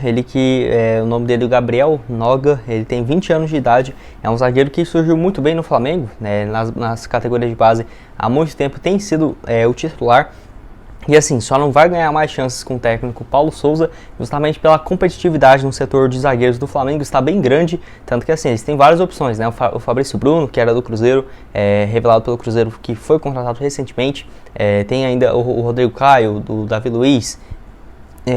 Ele que o nome dele é Gabriel Noga, ele tem 20 anos de idade, é um zagueiro que surgiu muito bem no Flamengo, né, nas categorias de base há muito tempo, tem sido o titular. E assim, só não vai ganhar mais chances com o técnico Paulo Souza, justamente pela competitividade no setor de zagueiros do Flamengo está bem grande, tanto que assim, eles têm várias opções, né? O Fabrício Bruno, que era do Cruzeiro, revelado pelo Cruzeiro, que foi contratado recentemente, tem ainda o Rodrigo Caio, do Davi Luiz,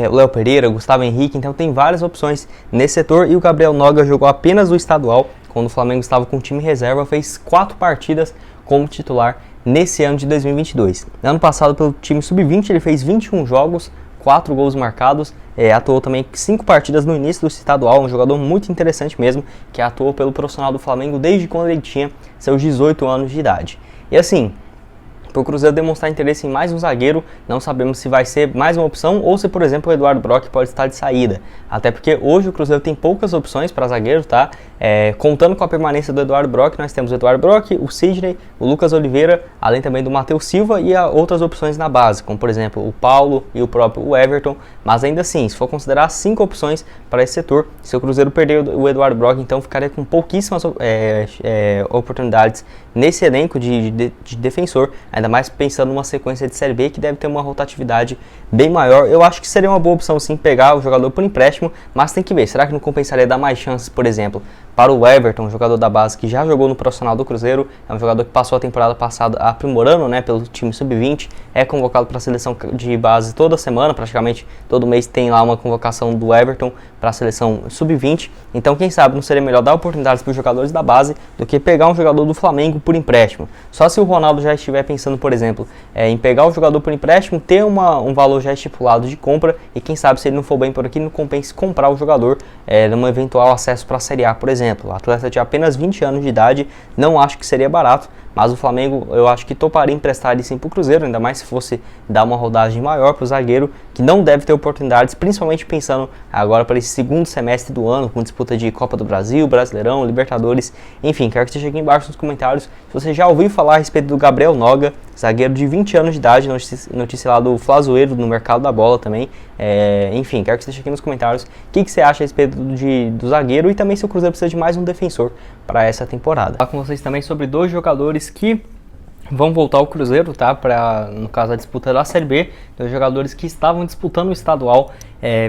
o Léo Pereira, o Gustavo Henrique, então tem várias opções nesse setor, e o Gabriel Noga jogou apenas o estadual, quando o Flamengo estava com o time reserva, fez 4 partidas como titular nesse ano de 2022. Ano passado, pelo time sub-20, ele fez 21 jogos, 4 gols marcados, atuou também 5 partidas no início do estadual, um jogador muito interessante mesmo, que atuou pelo profissional do Flamengo desde quando ele tinha seus 18 anos de idade. E assim, para o Cruzeiro demonstrar interesse em mais um zagueiro, não sabemos se vai ser mais uma opção ou se, por exemplo, o Eduardo Brock pode estar de saída. Até porque hoje o Cruzeiro tem poucas opções para zagueiro, tá? Contando com a permanência do Eduardo Brock, nós temos o Eduardo Brock, o Sidney, o Lucas Oliveira, além também do Matheus Silva e outras opções na base, como por exemplo o Paulo e o próprio Everton. Mas ainda assim, se for considerar 5 opções para esse setor, se o Cruzeiro perder o Eduardo Brock, então ficaria com pouquíssimas oportunidades nesse elenco de defensor, ainda mais pensando numa sequência de Série B que deve ter uma rotatividade bem maior. Eu acho que seria uma boa opção sim pegar o jogador por empréstimo, mas tem que ver, será que não compensaria dar mais chances, por exemplo, para o Everton, jogador da base que já jogou no profissional do Cruzeiro, é um jogador que passou a temporada passada aprimorando, né, pelo time sub-20, é convocado para a seleção de base toda semana, praticamente todo mês tem lá uma convocação do Everton para a seleção sub-20, então quem sabe não seria melhor dar oportunidades para os jogadores da base do que pegar um jogador do Flamengo por empréstimo. Só se o Ronaldo já estiver pensando, por exemplo, em pegar o jogador por empréstimo, ter um valor já estipulado de compra, e quem sabe se ele não for bem por aqui, não compense comprar o jogador num eventual acesso para a Série A, por exemplo. O atleta tinha apenas 20 anos de idade, não acho que seria barato, mas o Flamengo eu acho que toparia emprestar ele sim para o Cruzeiro, ainda mais se fosse dar uma rodagem maior para o zagueiro, que não deve ter oportunidades, principalmente pensando agora para esse segundo semestre do ano, com disputa de Copa do Brasil, Brasileirão, Libertadores, enfim, quero que você chegue aqui embaixo nos comentários se você já ouviu falar a respeito do Gabriel Noga, zagueiro de 20 anos de idade, notícia lá do Flazoeiro, no mercado da bola também, enfim, quero que você deixe aqui nos comentários o que você acha a respeito do zagueiro, e também se o Cruzeiro precisa de mais um defensor para essa temporada. Vou falar com vocês também sobre 2 jogadores que vão voltar ao Cruzeiro, tá? Para, no caso, a disputa da Série B, 2 jogadores que estavam disputando o estadual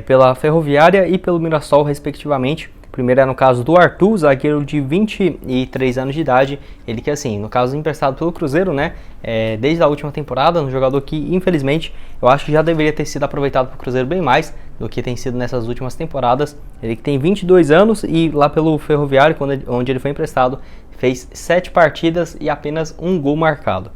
pela Ferroviária e pelo Mirassol, respectivamente. O primeiro é no caso do Arthur, zagueiro de 23 anos de idade, ele que assim, no caso emprestado pelo Cruzeiro, né, desde a última temporada, um jogador que infelizmente eu acho que já deveria ter sido aproveitado pelo Cruzeiro bem mais do que tem sido nessas últimas temporadas. Ele que tem 22 anos e lá pelo Ferroviário, onde ele foi emprestado, fez 7 partidas e apenas 1 gol marcado.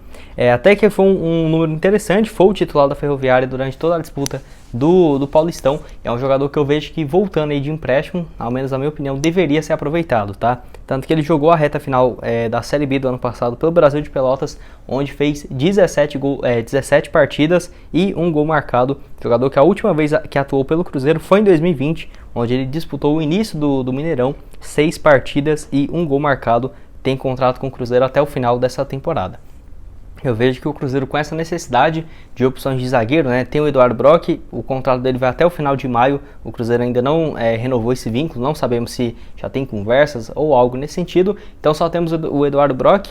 Até que foi um número interessante, foi o titular da Ferroviária durante toda a disputa do Paulistão. É um jogador que eu vejo que voltando aí de empréstimo, ao menos na minha opinião, deveria ser aproveitado, tá? Tanto que ele jogou a reta final da Série B do ano passado pelo Brasil de Pelotas, onde fez 17 partidas e 1 gol marcado. Jogador que a última vez que atuou pelo Cruzeiro foi em 2020, onde ele disputou o início do Mineirão, 6 partidas e 1 gol marcado. Tem contrato com o Cruzeiro até o final dessa temporada. Eu vejo que o Cruzeiro, com essa necessidade de opções de zagueiro, né, tem o Eduardo Brock, o contrato dele vai até o final de maio, o Cruzeiro ainda não renovou esse vínculo, não sabemos se já tem conversas ou algo nesse sentido, então só temos o Eduardo Brock,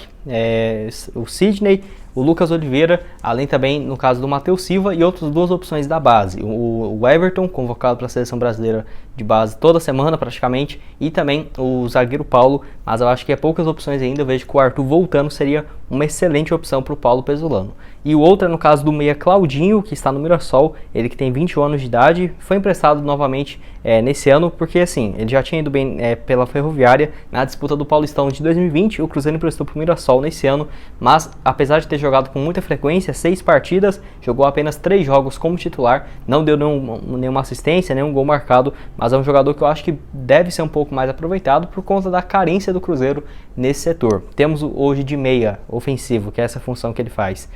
o Sidney, o Lucas Oliveira, além também, no caso do Matheus Silva, e outras 2 opções da base. O Everton, convocado para a seleção brasileira de base toda semana praticamente, e também o zagueiro Paulo, mas eu acho que é poucas opções ainda. Eu vejo que o Arthur voltando seria uma excelente opção para o Paulo Pesolano. E o outro é no caso do meia Claudinho, que está no Mirassol, ele que tem 21 anos de idade, foi emprestado novamente nesse ano, porque assim, ele já tinha ido bem pela Ferroviária na disputa do Paulistão de 2020, o Cruzeiro emprestou para o Mirassol nesse ano, mas apesar de ter jogado com muita frequência, 6 partidas, jogou apenas 3 jogos como titular, não deu nenhuma assistência, nenhum gol marcado, mas é um jogador que eu acho que deve ser um pouco mais aproveitado por conta da carência do Cruzeiro nesse setor. Temos hoje de meia ofensivo, que é essa função que ele faz,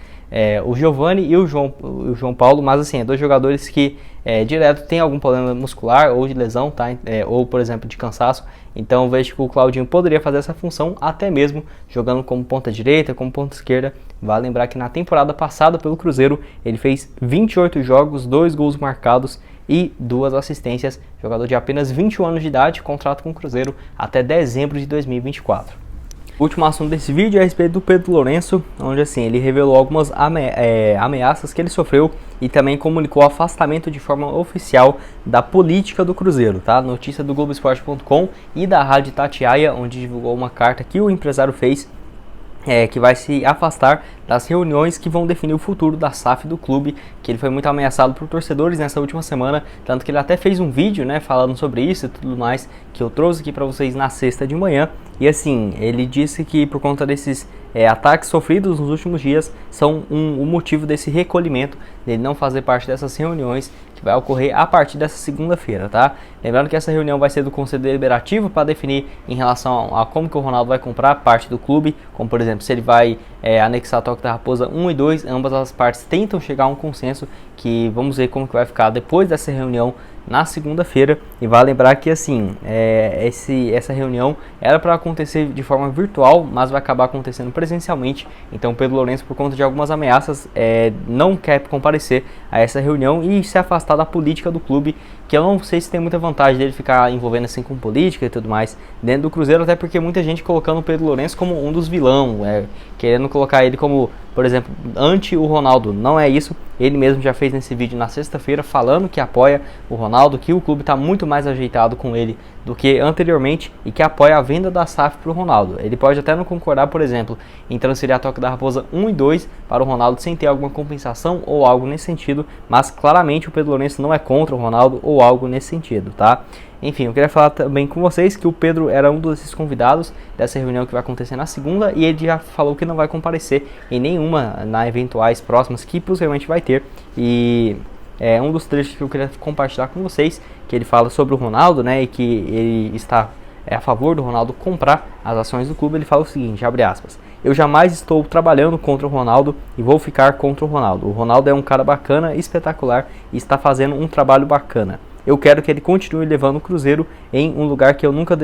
o Giovani e o João Paulo, mas assim, 2 jogadores que direto tem algum problema muscular ou de lesão, tá? Ou por exemplo de cansaço, então vejo que o Claudinho poderia fazer essa função até mesmo jogando como ponta direita, como ponta esquerda. Vale lembrar que na temporada passada pelo Cruzeiro ele fez 28 jogos, 2 gols marcados e 2 assistências. Jogador de apenas 21 anos de idade, contrato com o Cruzeiro até dezembro de 2024. O último assunto desse vídeo é a respeito do Pedro Lourenço, onde assim ele revelou algumas ameaças que ele sofreu e também comunicou o afastamento de forma oficial da política do Cruzeiro, tá? Notícia do Globoesporte.com e da Rádio Itatiaia, onde divulgou uma carta que o empresário fez, que vai se afastar das reuniões que vão definir o futuro da SAF do clube, que ele foi muito ameaçado por torcedores nessa última semana, tanto que ele até fez um vídeo, né, falando sobre isso e tudo mais, que eu trouxe aqui para vocês na sexta de manhã. E assim, ele disse que por conta desses ataques sofridos nos últimos dias são o motivo desse recolhimento, dele não fazer parte dessas reuniões que vai ocorrer a partir dessa segunda-feira, tá? Lembrando que essa reunião vai ser do Conselho Deliberativo para definir em relação a como que o Ronaldo vai comprar parte do clube, como por exemplo, se ele vai anexar a Toca da Raposa 1 e 2, ambas as partes tentam chegar a um consenso, que vamos ver como que vai ficar depois dessa reunião na segunda-feira. E vale lembrar que assim, essa reunião era para acontecer de forma virtual, mas vai acabar acontecendo presencialmente. Então Pedro Lourenço, por conta de algumas ameaças, não quer comparecer a essa reunião e se afastar da política do clube, que eu não sei se tem muita vantagem dele ficar envolvendo assim com política e tudo mais dentro do Cruzeiro, até porque muita gente colocando o Pedro Lourenço como um dos vilões, querendo colocar ele como, por exemplo, anti o Ronaldo. Não é isso. Ele mesmo já fez nesse vídeo na sexta-feira falando que apoia o Ronaldo, que o clube está muito mais ajeitado com ele do que anteriormente e que apoia a venda da SAF para o Ronaldo. Ele pode até não concordar, por exemplo, em transferir a Toca da Raposa 1 e 2 para o Ronaldo sem ter alguma compensação ou algo nesse sentido, mas claramente o Pedro Lourenço não é contra o Ronaldo ou algo nesse sentido, tá? Enfim, eu queria falar também com vocês que o Pedro era um desses convidados dessa reunião que vai acontecer na segunda, e ele já falou que não vai comparecer em nenhuma nas eventuais próximas que possivelmente vai ter. E é um dos trechos que eu queria compartilhar com vocês, que ele fala sobre o Ronaldo, né, e que ele está a favor do Ronaldo comprar as ações do clube. Ele fala o seguinte, abre aspas: "Eu jamais estou trabalhando contra o Ronaldo e vou ficar contra o Ronaldo. O Ronaldo é um cara bacana, espetacular e está fazendo um trabalho bacana. Eu quero que ele continue levando o Cruzeiro em um lugar que eu nunca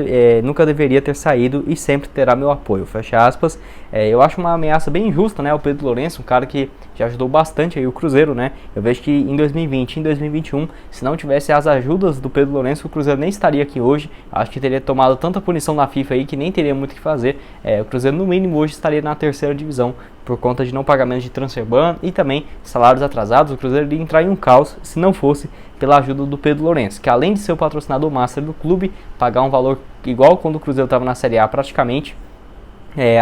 deveria ter saído e sempre terá meu apoio." Fecha aspas. Eu acho uma ameaça bem injusta, né? O Pedro Lourenço, um cara que já ajudou bastante aí o Cruzeiro, né? Eu vejo que em 2020 e em 2021, se não tivesse as ajudas do Pedro Lourenço, o Cruzeiro nem estaria aqui hoje. Acho que teria tomado tanta punição na FIFA aí que nem teria muito o que fazer. O Cruzeiro no mínimo hoje estaria na terceira divisão por conta de não pagamento de transfer ban e também salários atrasados. O Cruzeiro iria entrar em um caos se não fosse pela ajuda do Pedro Lourenço, que além de ser o patrocinador master do clube, pagar um valor igual quando o Cruzeiro estava na Série A praticamente,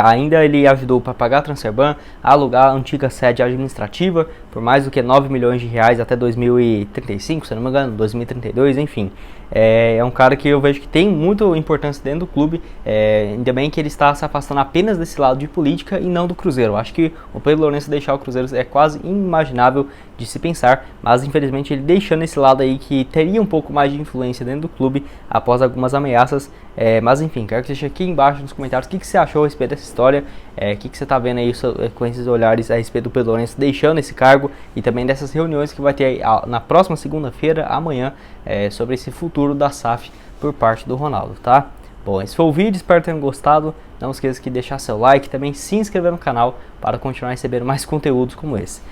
ainda ele ajudou para pagar a transfer ban, alugar a antiga sede administrativa por mais do que 9 milhões de reais até 2035, se não me engano, 2032, enfim. É um cara que eu vejo que tem muita importância dentro do clube, ainda bem que ele está se afastando apenas desse lado de política e não do Cruzeiro. Eu acho que o Pedro Lourenço deixar o Cruzeiro é quase inimaginável de se pensar, mas infelizmente ele deixando esse lado aí que teria um pouco mais de influência dentro do clube após algumas ameaças. Mas enfim, quero que você deixe aqui embaixo nos comentários o que você achou a respeito dessa história, o que você está vendo aí com esses olhares a respeito do Pedro Lourenço deixando esse cargo e também dessas reuniões que vai ter aí na próxima segunda-feira, amanhã, sobre esse futuro da SAF por parte do Ronaldo, tá? Bom, esse foi o vídeo, espero que tenham gostado. Não esqueça de deixar seu like e também se inscrever no canal para continuar recebendo mais conteúdos como esse.